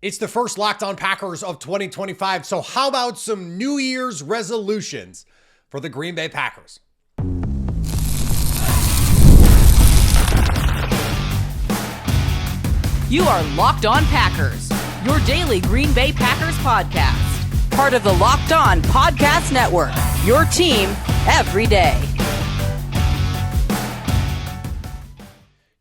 It's the first Locked On Packers of 2025. So how about some New Year's resolutions for the Green Bay Packers? You are Locked On Packers, your daily Green Bay Packers podcast. Part of the Locked On Podcast Network, your team every day.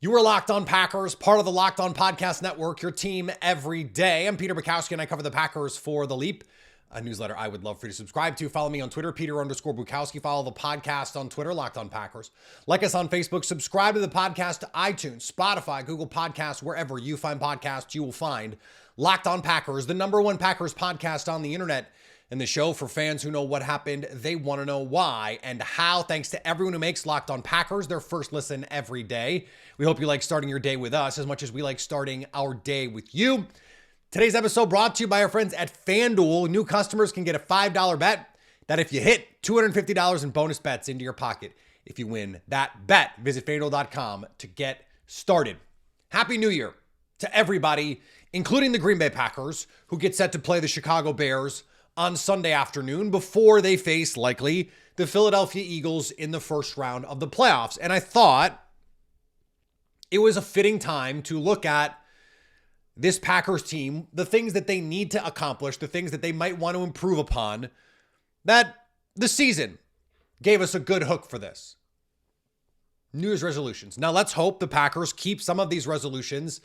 You are Locked On Packers, part of the Locked On Podcast Network, your team every day. I'm Peter Bukowski, and I cover the Packers for The Leap, a newsletter I would love for you to subscribe to. Follow me on Twitter, Peter_Bukowski. Follow the podcast on Twitter, Locked On Packers. Like us on Facebook. Subscribe to the podcast to iTunes, Spotify, Google Podcasts, wherever you find podcasts, you will find Locked On Packers, the number one Packers podcast on the internet. And the show for fans who know what happened, they want to know why and how. Thanks to everyone who makes Locked On Packers their first listen every day. We hope you like starting your day with us as much as we like starting our day with you. Today's episode brought to you by our friends at FanDuel. New customers can get a $5 bet that if you hit, $250 in bonus bets into your pocket if you win that bet. Visit FanDuel.com to get started. Happy New Year to everybody, including the Green Bay Packers, who get set to play the Chicago Bears on Sunday afternoon before they face, likely, the Philadelphia Eagles in the first round of the playoffs. And I thought it was a fitting time to look at this Packers team, the things that they need to accomplish, the things that they might want to improve upon, that the season gave us a good hook for this. New Year's resolutions. Now let's hope the Packers keep some of these resolutions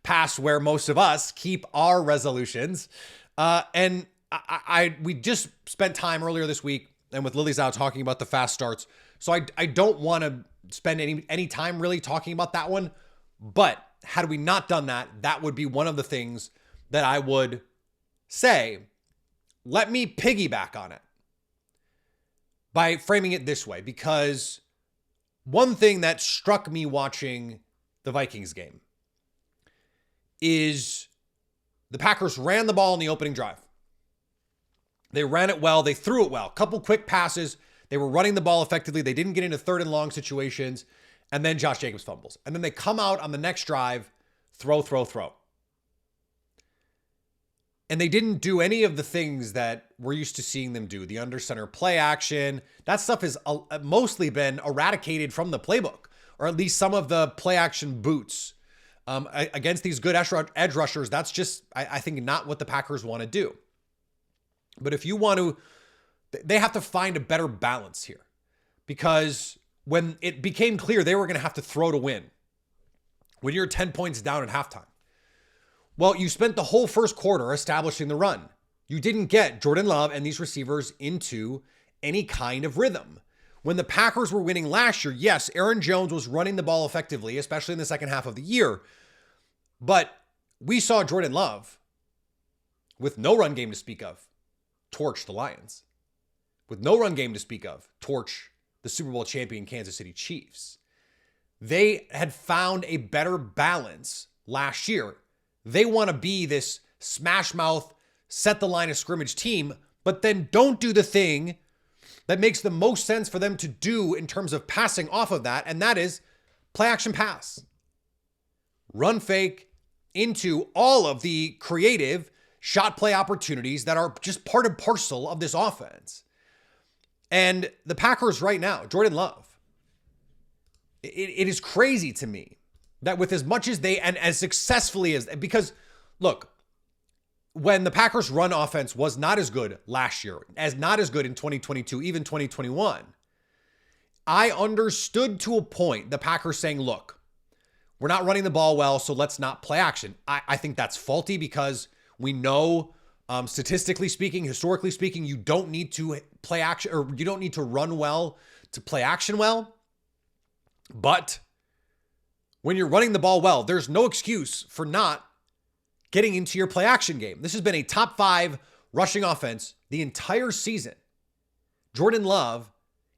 past where most of us keep our resolutions. We just spent time earlier this week and with Lily's out talking about the fast starts. So I don't want to spend any time really talking about that one. But had we not done that, that would be one of the things that I would say, let me piggyback on it by framing it this way. Because one thing that struck me watching the Vikings game is the Packers ran the ball in the opening drive. They ran it well. They threw it well. Couple quick passes. They were running the ball effectively. They didn't get into third and long situations. And then Josh Jacobs fumbles. And then they come out on the next drive, throw. And they didn't do any of the things that we're used to seeing them do. The under center play action. That stuff has mostly been eradicated from the playbook. Or at least some of the play action boots. Against these good edge rushers, that's just, I think, not what the Packers want to do. But if you want to, they have to find a better balance here, because when it became clear they were going to have to throw to win, when you're 10 points down at halftime, well, you spent the whole first quarter establishing the run. You didn't get Jordan Love and these receivers into any kind of rhythm. When the Packers were winning last year, yes, Aaron Jones was running the ball effectively, especially in the second half of the year. But we saw Jordan Love, with no run game to speak of, torch the Lions. With no run game to speak of, torch the Super Bowl champion Kansas City Chiefs. They had found a better balance last year. They want to be this smash mouth, set the line of scrimmage team, but then don't do the thing that makes the most sense for them to do in terms of passing off of that, and that is play action pass. Run fake into all of the creative shot play opportunities that are just part and parcel of this offense. And the Packers right now, Jordan Love, it is crazy to me that with as much as they, and as successfully as, because look, when the Packers run offense was not as good last year, as not as good in 2022, even 2021, I understood to a point the Packers saying, look, we're not running the ball well, so let's not play action. I think that's faulty, because we know, statistically speaking, historically speaking, you don't need to play action, or you don't need to run well to play action well. But when you're running the ball well, there's no excuse for not getting into your play action game. This has been a top 5 rushing offense the entire season. Jordan Love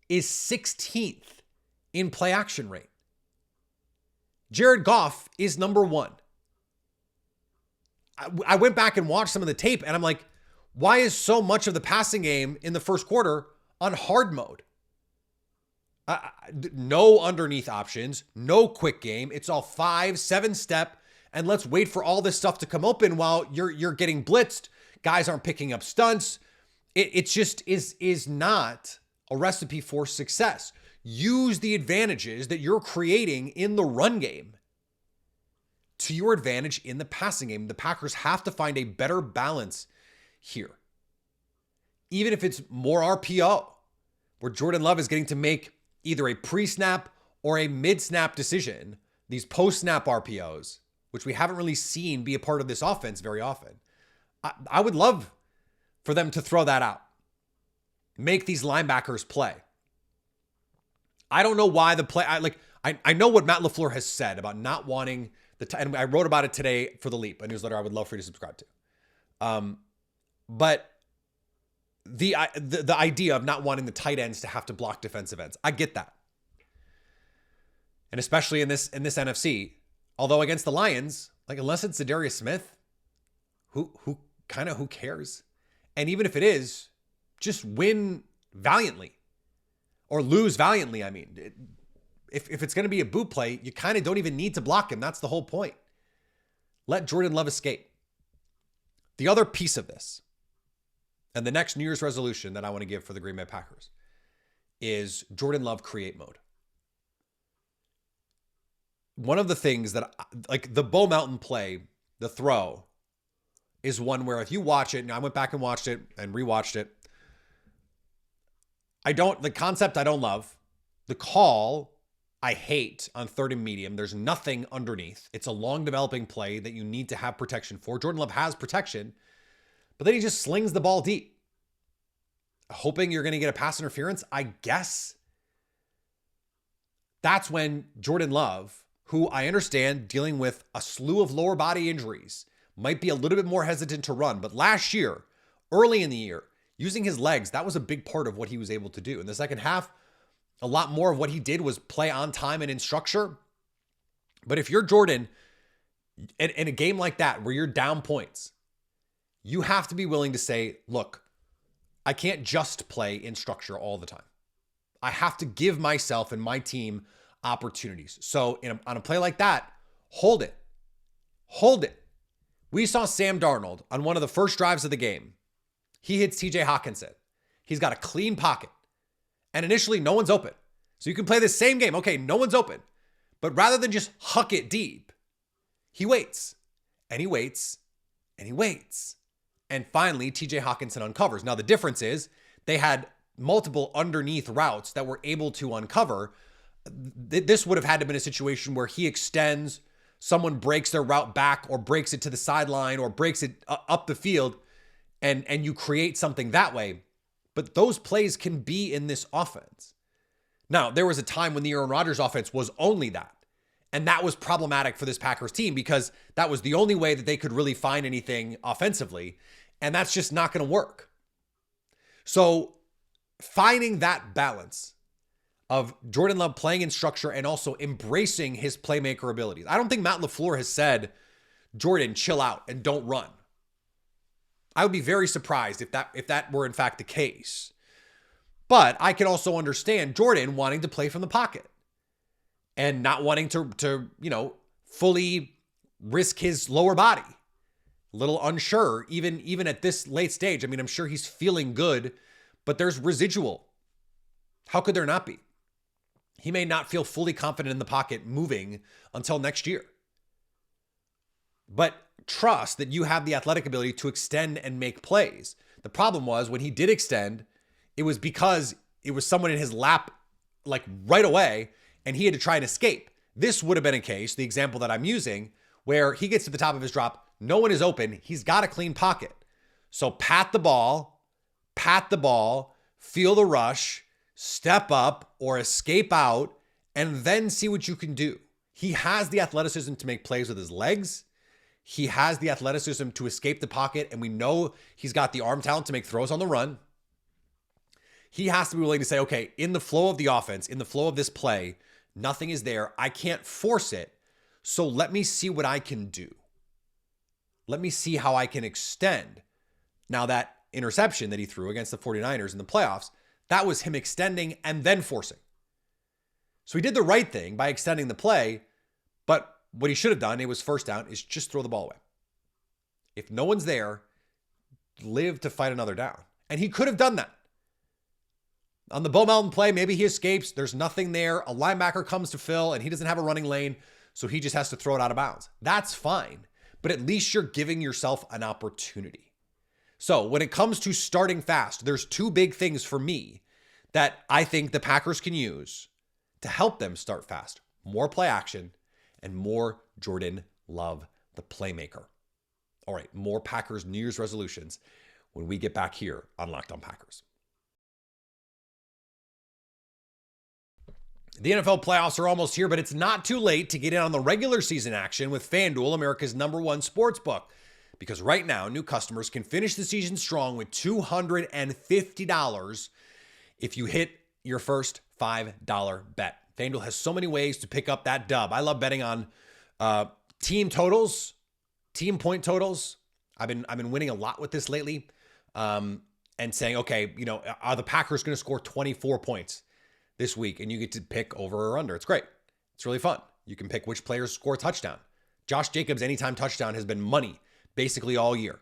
is 16th in play action rate. Jared Goff is number 1. I went back and watched some of the tape, and I'm like, why is so much of the passing game in the first quarter on hard mode? No underneath options, no quick game. It's all 5, 7 step and let's wait for all this stuff to come open while you're getting blitzed. Guys aren't picking up stunts. It just is not a recipe for success. Use the advantages that you're creating in the run game to your advantage in the passing game. The Packers have to find a better balance here. Even if it's more RPO, where Jordan Love is getting to make either a pre-snap or a mid-snap decision, these post-snap RPOs, which we haven't really seen be a part of this offense very often. I would love for them to throw that out. Make these linebackers play. I don't know why the play, I know what Matt LaFleur has said about not wanting and I wrote about it today for The Leap, a newsletter I would love for you to subscribe to. But the idea of not wanting the tight ends to have to block defensive ends, I get that. And especially in this NFC, although against the Lions, like unless it's Zadarius Smith, who cares? And even if it is, just win valiantly or lose valiantly. I mean, if it's going to be a boot play, you kind of don't even need to block him. That's the whole point. Let Jordan Love escape. The other piece of this, and the next New Year's resolution that I want to give for the Green Bay Packers, is Jordan Love create mode. One of the things that, like the Bo Mountain play, the throw, is one where if you watch it, and I went back and watched it and rewatched it, the concept I don't love. The call I hate on 3rd and medium. There's nothing underneath. It's a long developing play that you need to have protection for. Jordan Love has protection, but then he just slings the ball deep. Hoping you're going to get a pass interference, I guess. That's when Jordan Love, who I understand dealing with a slew of lower body injuries, might be a little bit more hesitant to run. But last year, early in the year, using his legs, that was a big part of what he was able to do. In the second half, a lot more of what he did was play on time and in structure. But if you're Jordan, in a game like that, where you're down points, you have to be willing to say, look, I can't just play in structure all the time. I have to give myself and my team opportunities. So on a play like that, hold it. Hold it. We saw Sam Darnold on one of the first drives of the game. He hits TJ Hawkinson. He's got a clean pocket. And initially, no one's open. So you can play the same game. Okay, no one's open. But rather than just huck it deep, he waits. And he waits. And he waits. And finally, TJ Hawkinson uncovers. Now, the difference is they had multiple underneath routes that were able to uncover. This would have had to have been a situation where he extends, someone breaks their route back or breaks it to the sideline or breaks it up the field, and you create something that way. But those plays can be in this offense. Now, there was a time when the Aaron Rodgers offense was only that. And that was problematic for this Packers team because that was the only way that they could really find anything offensively. And that's just not going to work. So finding that balance of Jordan Love playing in structure and also embracing his playmaker abilities. I don't think Matt LaFleur has said, Jordan, chill out and don't run. I would be very surprised if that were in fact the case. But I can also understand Jordan wanting to play from the pocket and not wanting to fully risk his lower body. A little unsure, even at this late stage. I mean, I'm sure he's feeling good, but there's residual. How could there not be? He may not feel fully confident in the pocket moving until next year. But trust that you have the athletic ability to extend and make plays. The problem was when he did extend, it was because it was someone in his lap like right away and he had to try and escape. This would have been a case, the example that I'm using, where he gets to the top of his drop, no one is open, he's got a clean pocket. So pat the ball, feel the rush, step up or escape out, and then see what you can do. He has the athleticism to make plays with his legs. He has the athleticism to escape the pocket, and we know he's got the arm talent to make throws on the run. He has to be willing to say, okay, in the flow of the offense, in the flow of this play, nothing is there. I can't force it. So let me see what I can do. Let me see how I can extend. Now, that interception that he threw against the 49ers in the playoffs, that was him extending and then forcing. So he did the right thing by extending the play, but what he should have done, it was first down, is just throw the ball away. If no one's there, live to fight another down. And he could have done that. On the Bo Melton play, maybe he escapes. There's nothing there. A linebacker comes to fill and he doesn't have a running lane, so he just has to throw it out of bounds. That's fine. But at least you're giving yourself an opportunity. So when it comes to starting fast, there's two big things for me that I think the Packers can use to help them start fast. More play action and more Jordan Love, the playmaker. All right, more Packers New Year's resolutions when we get back here on Locked On Packers. The NFL playoffs are almost here, but it's not too late to get in on the regular season action with FanDuel, America's #1 sportsbook. Because right now, new customers can finish the season strong with $250 if you hit your first $5 bet. FanDuel has so many ways to pick up that dub. I love betting on team totals, team point totals. I've been winning a lot with this lately, and saying, okay, are the Packers going to score 24 points this week? And you get to pick over or under. It's great. It's really fun. You can pick which players score a touchdown. Josh Jacobs' anytime touchdown has been money basically all year.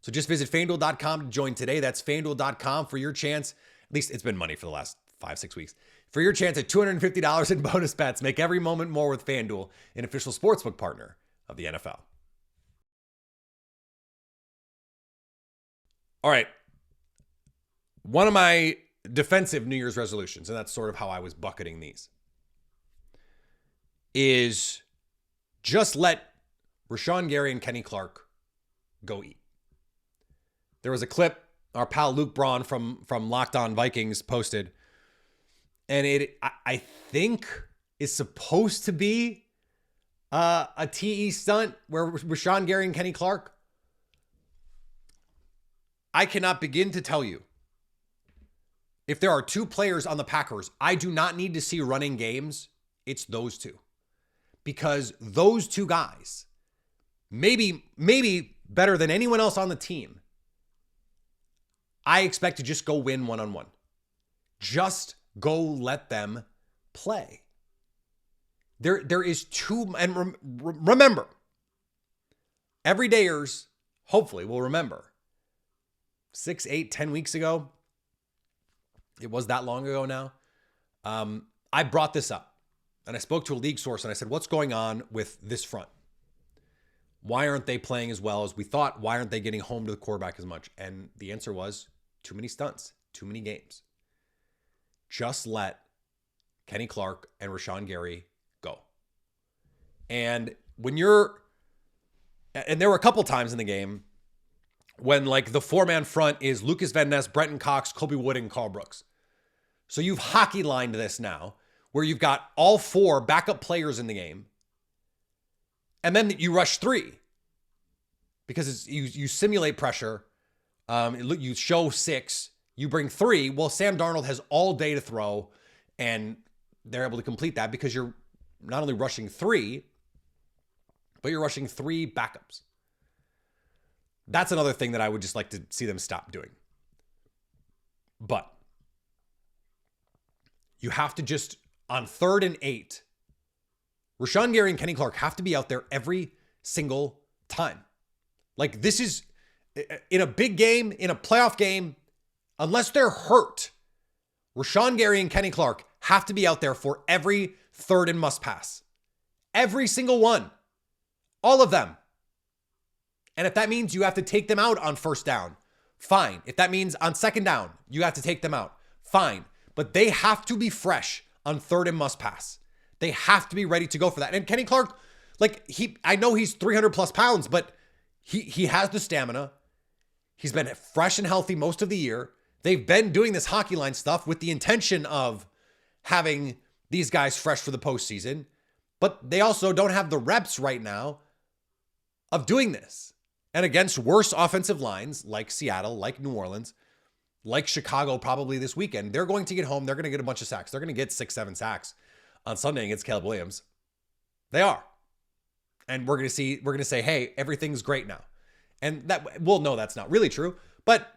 So just visit FanDuel.com to join today. That's FanDuel.com for your chance. At least it's been money for the last 5-6 weeks. For your chance at $250 in bonus bets. Make every moment more with FanDuel, an official sportsbook partner of the NFL. All right. One of my defensive New Year's resolutions, and that's sort of how I was bucketing these, is just let Rashawn Gary and Kenny Clark go eat. There was a clip our pal Luke Braun from Locked On Vikings posted, and I think is supposed to be a TE stunt where Rashawn Gary and Kenny Clark. I cannot begin to tell you, if there are two players on the Packers I do not need to see running games, it's those two. Because those two guys, maybe better than anyone else on the team, I expect to just go win one-on-one. Just go let them play. There is two, and remember, everydayers hopefully will remember 6, 8, 10 weeks ago. It was that long ago now. I brought this up and I spoke to a league source and I said, what's going on with this front? Why aren't they playing as well as we thought? Why aren't they getting home to the quarterback as much? And the answer was too many stunts, too many games. Just let Kenny Clark and Rashawn Gary go. And and there were a couple times in the game when like the four-man front is Lucas Van Ness, Brenton Cox, Colby Wood, and Carl Brooks. So you've hockey lined this now where you've got all four backup players in the game. And then you rush three because you simulate pressure. You show 6, you bring 3. Well, Sam Darnold has all day to throw and they're able to complete that because you're not only rushing 3, but you're rushing 3 backups. That's another thing that I would just like to see them stop doing. But you have to just, on 3rd and 8, Rashawn Gary and Kenny Clark have to be out there every single time. Like this is, in a big game, in a playoff game, unless they're hurt, Rashawn Gary and Kenny Clark have to be out there for every 3rd and must pass. Every single one. All of them. And if that means you have to take them out on 1st down, fine. If that means on 2nd down, you have to take them out, fine. But they have to be fresh on 3rd and must pass. They have to be ready to go for that. And Kenny Clark, I know he's 300 plus pounds, but he has the stamina. He's been fresh and healthy most of the year. They've been doing this hockey line stuff with the intention of having these guys fresh for the postseason, but they also don't have the reps right now of doing this. And against worse offensive lines like Seattle, like New Orleans, like Chicago probably this weekend, they're going to get home. They're going to get a bunch of sacks. They're going to get 6, 7 sacks on Sunday against Caleb Williams. They are. And we're going to say, hey, everything's great now. And that we'll know that's not really true, but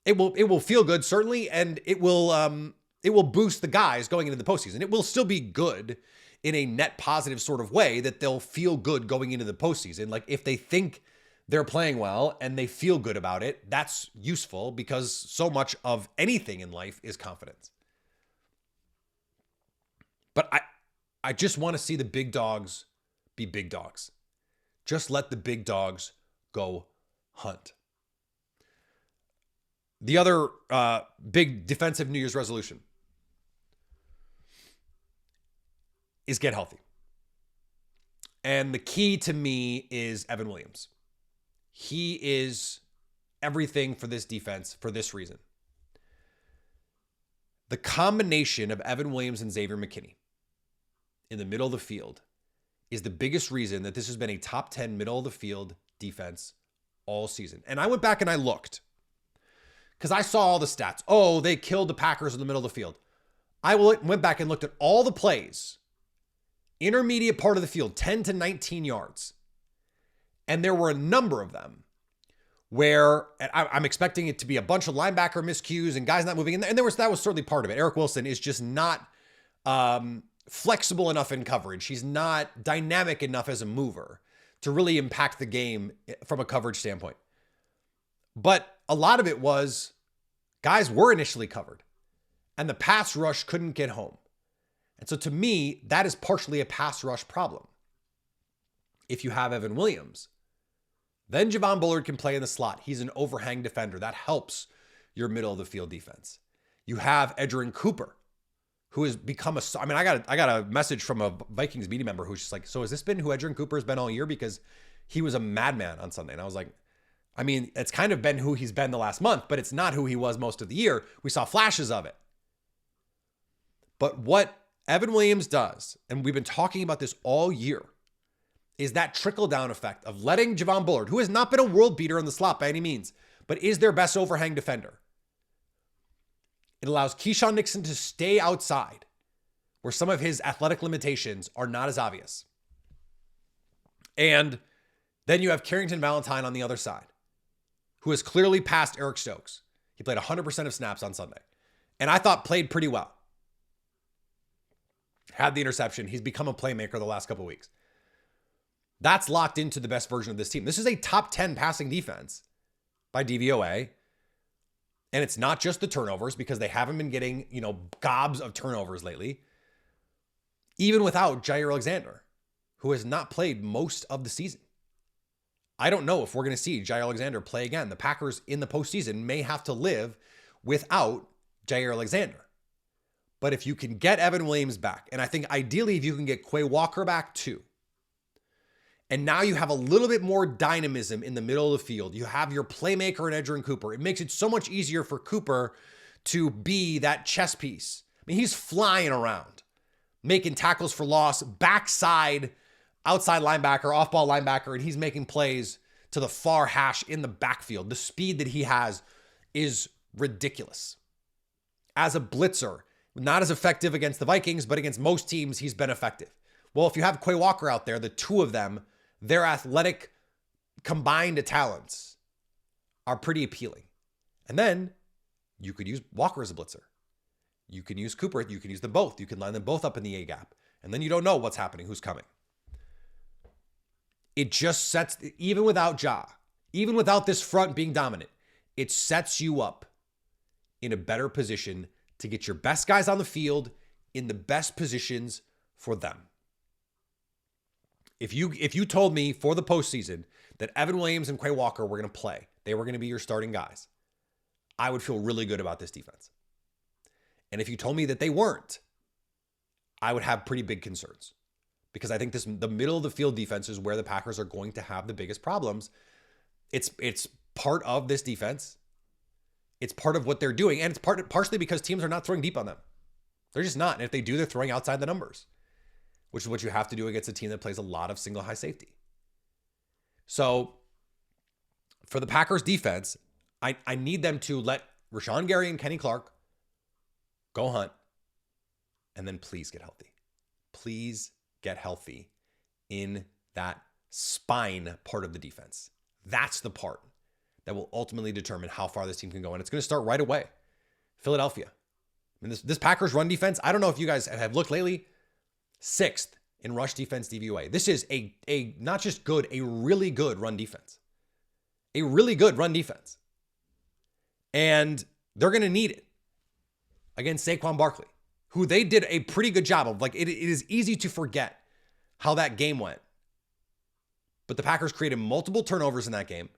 it will feel good, certainly. And it will boost the guys going into the postseason. It will still be good in a net positive sort of way that they'll feel good going into the postseason. Like if they think they're playing well and they feel good about it, that's useful because so much of anything in life is confidence. But I just want to see the big dogs be big dogs. Just let the big dogs go hunt. The other big defensive New Year's resolution is get healthy. And the key to me is Evan Williams. He is everything for this defense for this reason. The combination of Evan Williams and Xavier McKinney in the middle of the field is the biggest reason that this has been a top 10 middle of the field defense all season. And I went back and I looked because I saw all the stats. Oh, they killed the Packers in the middle of the field. I went back and looked at all the plays, intermediate part of the field, 10 to 19 yards. And there were a number of them where I'm expecting it to be a bunch of linebacker miscues and guys not moving. And that was certainly part of it. Eric Wilson is just not flexible enough in coverage. He's not dynamic enough as a mover to really impact the game from a coverage standpoint. But a lot of it was guys were initially covered and the pass rush couldn't get home. And so to me, that is partially a pass rush problem. If you have Evan Williams, then Javon Bullard can play in the slot. He's an overhang defender. That helps your middle of the field defense. You have Edgerrin Cooper, who has become I got a message from a Vikings media member who's just like, so has this been who Edgerrin Cooper has been all year? Because he was a madman on Sunday. And I was like, I mean, it's kind of been who he's been the last month, but it's not who he was most of the year. We saw flashes of it. But what Evan Williams does, and we've been talking about this all year, is that trickle-down effect of letting Javon Bullard, who has not been a world beater in the slot by any means, but is their best overhang defender. It allows Keyshawn Nixon to stay outside, where some of his athletic limitations are not as obvious. And then you have Carrington Valentine on the other side, who has clearly passed Eric Stokes. He played 100% of snaps on Sunday, and I thought played pretty well. Had the interception. He's become a playmaker the last couple of weeks. That's locked into the best version of this team. This is a top 10 passing defense by DVOA. And it's not just the turnovers because they haven't been getting, gobs of turnovers lately. Even without Jair Alexander, who has not played most of the season. I don't know if we're going to see Jair Alexander play again. The Packers in the postseason may have to live without Jair Alexander. But if you can get Evan Williams back, and I think ideally if you can get Quay Walker back too, and now you have a little bit more dynamism in the middle of the field. You have your playmaker in Edgerrin Cooper. It makes it so much easier for Cooper to be that chess piece. I mean, he's flying around, making tackles for loss, backside, outside linebacker, off-ball linebacker, and he's making plays to the far hash in the backfield. The speed that he has is ridiculous. As a blitzer, not as effective against the Vikings, but against most teams, he's been effective. Well, if you have Quay Walker out there, the two of them, their athletic combined talents are pretty appealing. And then you could use Walker as a blitzer. You can use Cooper. You can use them both. You can line them both up in the A gap. And then you don't know what's happening, who's coming. It just sets, even without Ja, even without this front being dominant, it sets you up in a better position to get your best guys on the field in the best positions for them. If you told me for the postseason that Evan Williams and Quay Walker were going to play, they were going to be your starting guys, I would feel really good about this defense. And if you told me that they weren't, I would have pretty big concerns because I think the middle of the field defense is where the Packers are going to have the biggest problems. It's part of this defense. It's part of what they're doing, and it's partially because teams are not throwing deep on them. They're just not. And if they do, they're throwing outside the numbers, which is what you have to do against a team that plays a lot of single high safety. So for the Packers defense, I need them to let Rashawn Gary and Kenny Clark go hunt, and then please get healthy. Please get healthy in that spine part of the defense. That's the part that will ultimately determine how far this team can go. And it's going to start right away. Philadelphia. I mean, this Packers run defense, I don't know if you guys have looked lately. 6th in rush defense DVOA. This is a not just good, a really good run defense. A really good run defense. And they're going to need it against Saquon Barkley, who they did a pretty good job of. Like, it is easy to forget how that game went. But the Packers created multiple turnovers in that game.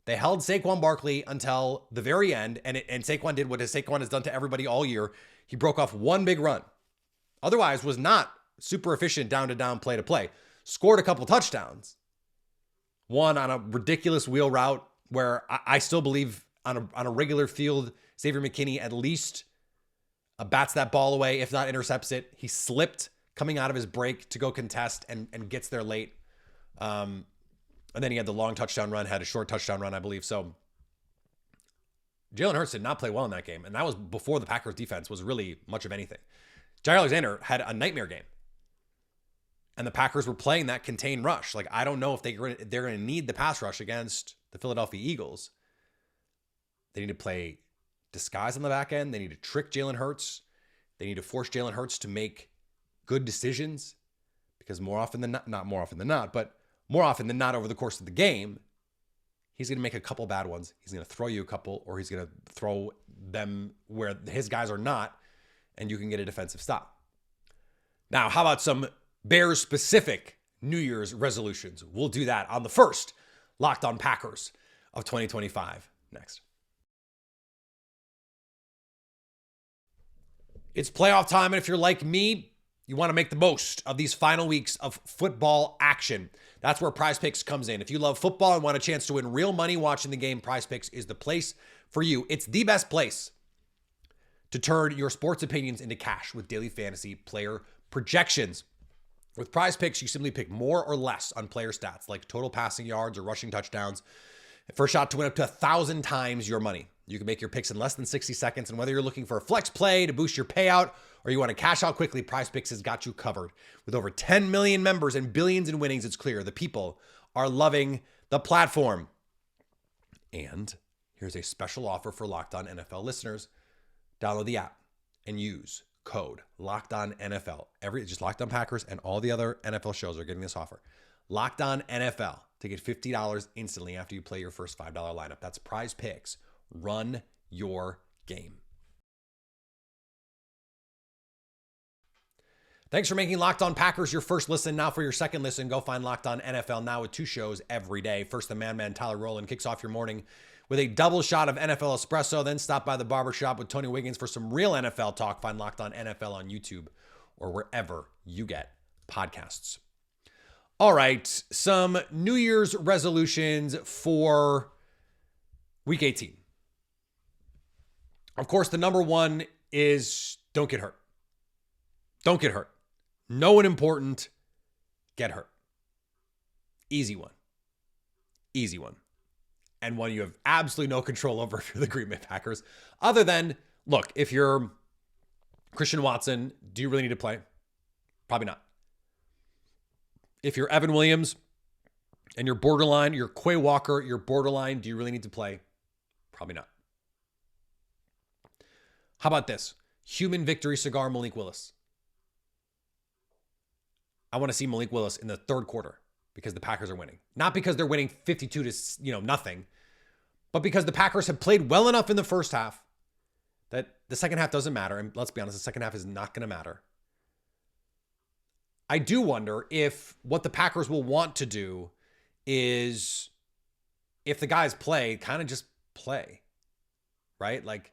They held Saquon Barkley until the very end, and Saquon did what Saquon has done to everybody all year. He broke off one big run. Otherwise, was not super efficient down-to-down, play-to-play. Scored a couple touchdowns. One on a ridiculous wheel route where I still believe on a regular field, Xavier McKinney at least bats that ball away, if not intercepts it. He slipped coming out of his break to go contest and gets there late. And then he had the long touchdown run, had a short touchdown run, I believe. So Jalen Hurts did not play well in that game. And that was before the Packers defense was really much of anything. Jair Alexander had a nightmare game. And the Packers were playing that contained rush. Like, I don't know if they're going to need the pass rush against the Philadelphia Eagles. They need to play disguise on the back end. They need to trick Jalen Hurts. They need to force Jalen Hurts to make good decisions. Because more often than not more often than not over the course of the game, he's going to make a couple bad ones. He's going to throw you a couple, or he's going to throw them where his guys are not, and you can get a defensive stop. Now, how about some Bears-specific New Year's resolutions? We'll do that on the first Locked On Packers of 2025 next. It's playoff time, and if you're like me, you want to make the most of these final weeks of football action. That's where PrizePicks comes in. If you love football and want a chance to win real money watching the game, PrizePicks is the place for you. It's the best place to turn your sports opinions into cash with daily fantasy player projections. With PrizePicks, you simply pick more or less on player stats like total passing yards or rushing touchdowns for a shot to win up to 1,000 times your money. You can make your picks in less than 60 seconds, and whether you're looking for a flex play to boost your payout or you want to cash out quickly, PrizePicks has got you covered. With over 10 million members and billions in winnings, it's clear the people are loving the platform. And here's a special offer for Locked On NFL listeners. Download the app and use code Locked On NFL. Just Locked On Packers and all the other NFL shows are getting this offer. Locked On NFL to get $50 instantly after you play your first $5 lineup. That's PrizePicks. Run your game. Thanks for making Locked On Packers your first listen. Now for your second listen, go find Locked On NFL now with 2 shows every day. First, the man Tyler Rowland kicks off your morning with a double shot of NFL espresso. Then stop by the barbershop with Tony Wiggins for some real NFL talk. Find Locked On NFL on YouTube or wherever you get podcasts. All right, some New Year's resolutions for Week 18. Of course, the number one is don't get hurt. Don't get hurt. No one important, get hurt. Easy one. Easy one. And one you have absolutely no control over if you're the Green Bay Packers. Other than, look, if you're Christian Watson, do you really need to play? Probably not. If you're Evan Williams and you're borderline, you're Quay Walker, you're borderline, do you really need to play? Probably not. How about this? Human victory cigar, Malik Willis. I want to see Malik Willis in the third quarter because the Packers are winning. Not because they're winning 52 to nothing, but because the Packers have played well enough in the first half that the second half doesn't matter. And let's be honest, the second half is not going to matter. I do wonder if what the Packers will want to do is, if the guys play, kind of just play, right? Like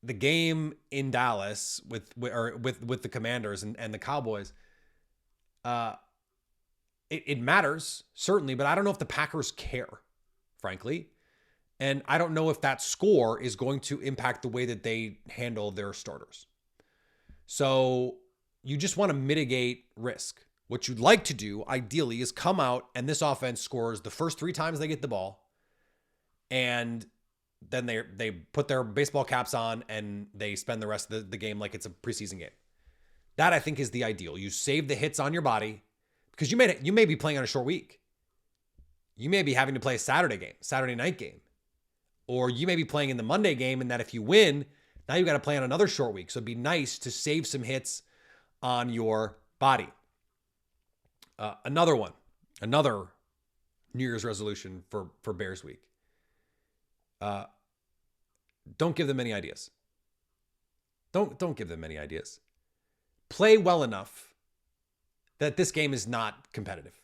the game in Dallas with the Commanders and the Cowboys, it matters, certainly, but I don't know if the Packers care, frankly. And I don't know if that score is going to impact the way that they handle their starters. So you just want to mitigate risk. What you'd like to do, ideally, is come out and this offense scores the first 3 times they get the ball, and then they put their baseball caps on and they spend the rest of the game like it's a preseason game. That, I think, is the ideal. You save the hits on your body because you may be playing on a short week. You may be having to play a Saturday night game. Or you may be playing in the Monday game, and that if you win, now you've got to play on another short week. So it'd be nice to save some hits on your body. Another New Year's resolution for Bears week. Don't give them any ideas. Don't give them any ideas. Play well enough that this game is not competitive.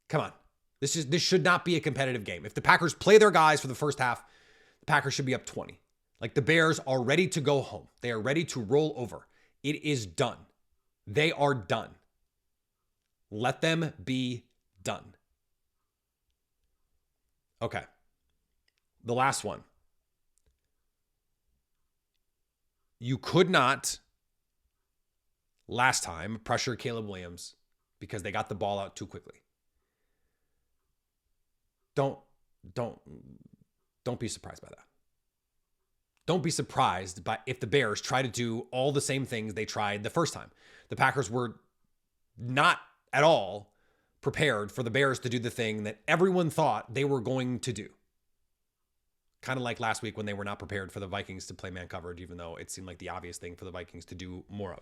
Come on. This should not be a competitive game. If the Packers play their guys for the first half, the Packers should be up 20. Like, the Bears are ready to go home. They are ready to roll over. It is done. They are done. Let them be done. Okay. The last one. You could not, last time, pressure Caleb Williams because they got the ball out too quickly. Don't be surprised by that. Don't be surprised by if the Bears try to do all the same things they tried the first time. The Packers were not at all prepared for the Bears to do the thing that everyone thought they were going to do. Kind of like last week when they were not prepared for the Vikings to play man coverage, even though it seemed like the obvious thing for the Vikings to do more of.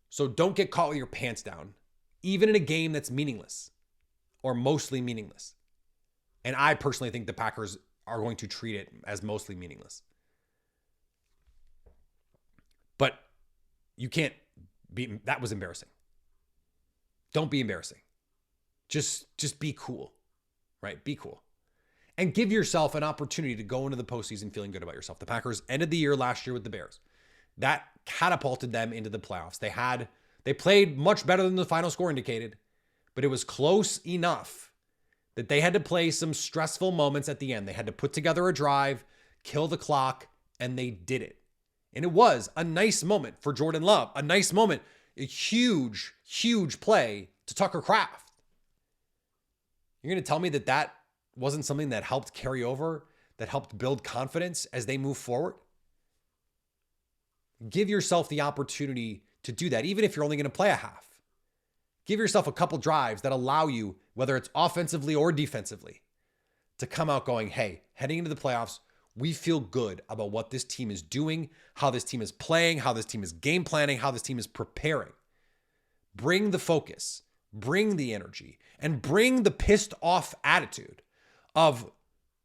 So don't get caught with your pants down, even in a game that's meaningless or mostly meaningless. And I personally think the Packers are going to treat it as mostly meaningless. But you can't be, that was embarrassing. Don't be embarrassing. Just be cool, right? Be cool. And give yourself an opportunity to go into the postseason feeling good about yourself. The Packers ended the year last year with the Bears. That catapulted them into the playoffs. They played much better than the final score indicated, but it was close enough that they had to play some stressful moments at the end. They had to put together a drive, kill the clock, and they did it. And it was a nice moment for Jordan Love, a nice moment, a huge, huge play to Tucker Kraft. You're going to tell me that wasn't something that helped carry over, that helped build confidence as they move forward? Give yourself the opportunity to do that, even if you're only going to play a half. Give yourself a couple drives that allow you, whether it's offensively or defensively, to come out going, hey, heading into the playoffs, we feel good about what this team is doing, how this team is playing, how this team is game planning, how this team is preparing. Bring the focus, bring the energy, and bring the pissed off attitude of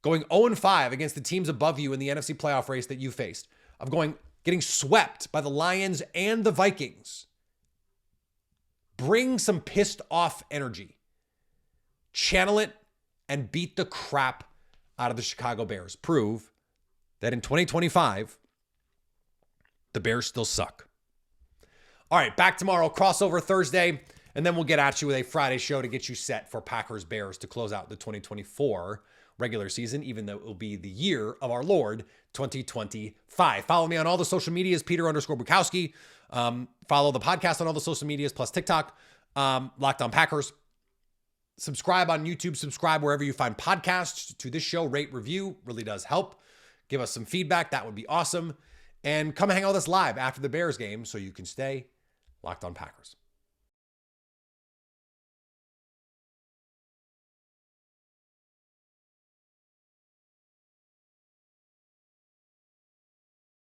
going 0-5 against the teams above you in the NFC playoff race that you faced, of getting swept by the Lions and the Vikings. Bring some pissed off energy. Channel it and beat the crap out of the Chicago Bears. Prove that in 2025, the Bears still suck. All right, back tomorrow, crossover Thursday, and then we'll get at you with a Friday show to get you set for Packers Bears to close out the 2024 regular season, even though it will be the year of our Lord, 2025. Follow me on all the social medias, Peter_Bukowski. Follow the podcast on all the social medias, plus TikTok, Locked On Packers. Subscribe on YouTube, subscribe wherever you find podcasts to this show. Rate, review, really does help. Give us some feedback. That would be awesome. And come hang out with us live after the Bears game so you can stay Locked On Packers.